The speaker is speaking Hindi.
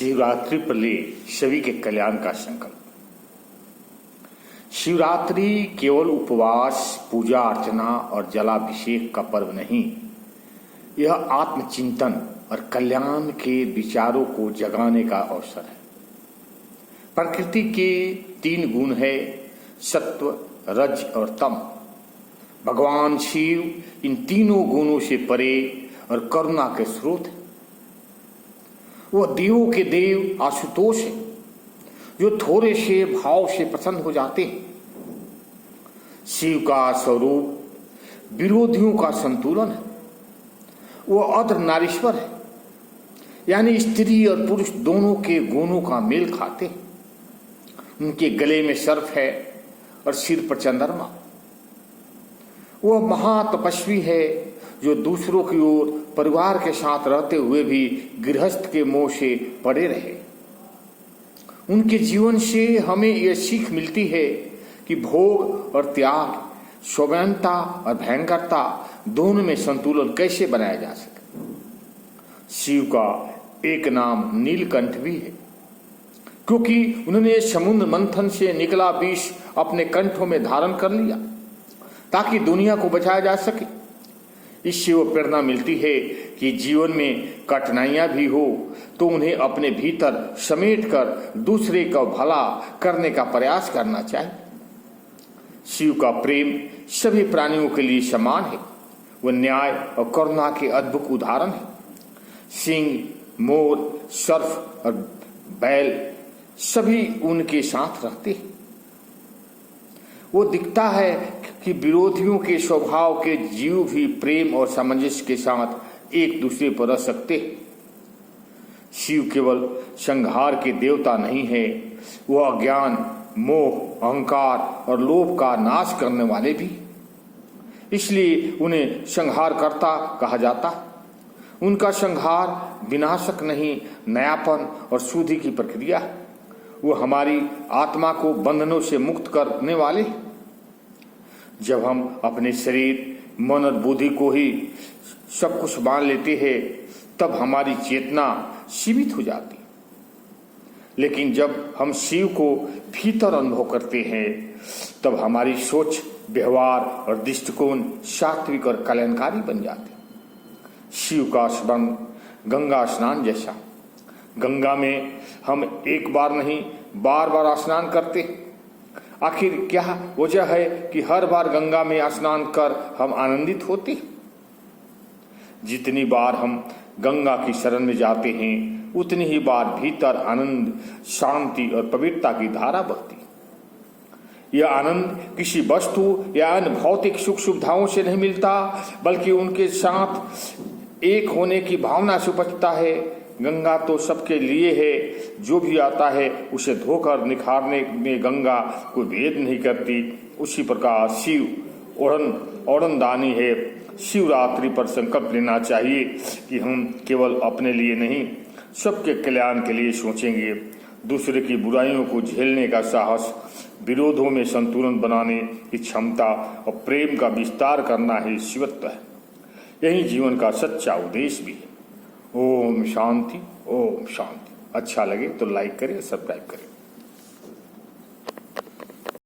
शिवरात्रि पर ले सभी के कल्याण का संकल्प। शिवरात्रि केवल उपवास, पूजा अर्चना और जलाभिषेक का पर्व नहीं, यह आत्मचिंतन और कल्याण के विचारों को जगाने का अवसर है। प्रकृति के 3 गुण है, सत्व, रज और तम। भगवान शिव इन तीनों गुणों से परे और करुणा के स्रोत है। वह देवों के देव आशुतोष है, जो थोड़े से भाव से प्रसन्न हो जाते हैं। शिव का स्वरूप विरोधियों का संतुलन है। वह अर्ध नारीश्वर है, यानी स्त्री और पुरुष दोनों के गुणों का मेल खाते हैं। उनके गले में सर्प है और सिर पर चंद्रमा। वह महातपस्वी है, जो दूसरों की ओर परिवार के साथ रहते हुए भी गृहस्थ के मोह से पड़े रहे। उनके जीवन से हमें यह सीख मिलती है कि भोग और त्याग, सौम्यता और भयंकरता दोनों में संतुलन कैसे बनाया जा सके। शिव का एक नाम नीलकंठ भी है, क्योंकि उन्होंने समुद्र मंथन से निकला विष अपने कंठों में धारण कर लिया ताकि दुनिया को बचाया जा सके। इससे वो प्रेरणा मिलती है कि जीवन में कठिनाइयां भी हो तो उन्हें अपने भीतर समेट कर दूसरे का भला करने का प्रयास करना चाहिए। शिव का प्रेम सभी प्राणियों के लिए समान है। वह न्याय और करुणा के अद्भुत उदाहरण है। सिंह, मोर, सर्प और बैल सभी उनके साथ रहते हैं। वो दिखता है कि विरोधियों के स्वभाव के जीव भी प्रेम और सामंजस्य के साथ एक दूसरे पर रह सकते हैं। शिव केवल संहार के देवता नहीं है, वह अज्ञान, मोह, अहंकार और लोभ का नाश करने वाले भी। इसलिए उन्हें संहारकर्ता कहा जाता है। उनका संहार विनाशक नहीं, नयापन और शुद्धि की प्रक्रिया है। वो हमारी आत्मा को बंधनों से मुक्त करने वाले। जब हम अपने शरीर, मन और बुद्धि को ही सब कुछ मान लेते हैं, तब हमारी चेतना सीमित हो जाती। लेकिन जब हम शिव को भीतर अनुभव करते हैं, तब हमारी सोच, व्यवहार और दृष्टिकोण सात्विक और कल्याणकारी बन जाते। शिव का स्मरण गंगा स्नान जैसा। गंगा में हम एक बार नहीं, बार बार स्नान करते। आखिर क्या वजह है कि हर बार गंगा में स्नान कर हम आनंदित होते? जितनी बार हम गंगा की शरण में जाते हैं, उतनी ही बार भीतर आनंद, शांति और पवित्रता की धारा बहती। यह आनंद किसी वस्तु या अन्य भौतिक सुख सुविधाओं से नहीं मिलता, बल्कि उनके साथ एक होने की भावना से उपजता है। गंगा तो सबके लिए है, जो भी आता है उसे धोकर निखारने में गंगा कोई भेद नहीं करती। उसी प्रकार शिव ओढ़न दानी है। शिवरात्रि पर संकल्प लेना चाहिए कि हम केवल अपने लिए नहीं, सबके कल्याण के लिए सोचेंगे। दूसरे की बुराइयों को झेलने का साहस, विरोधों में संतुलन बनाने की क्षमता और प्रेम का विस्तार करना ही शिवत्व है। यही जीवन का सच्चा उद्देश्य भी है। ओम शांति, ओम शांति। अच्छा लगे तो लाइक करें, सब्सक्राइब करें।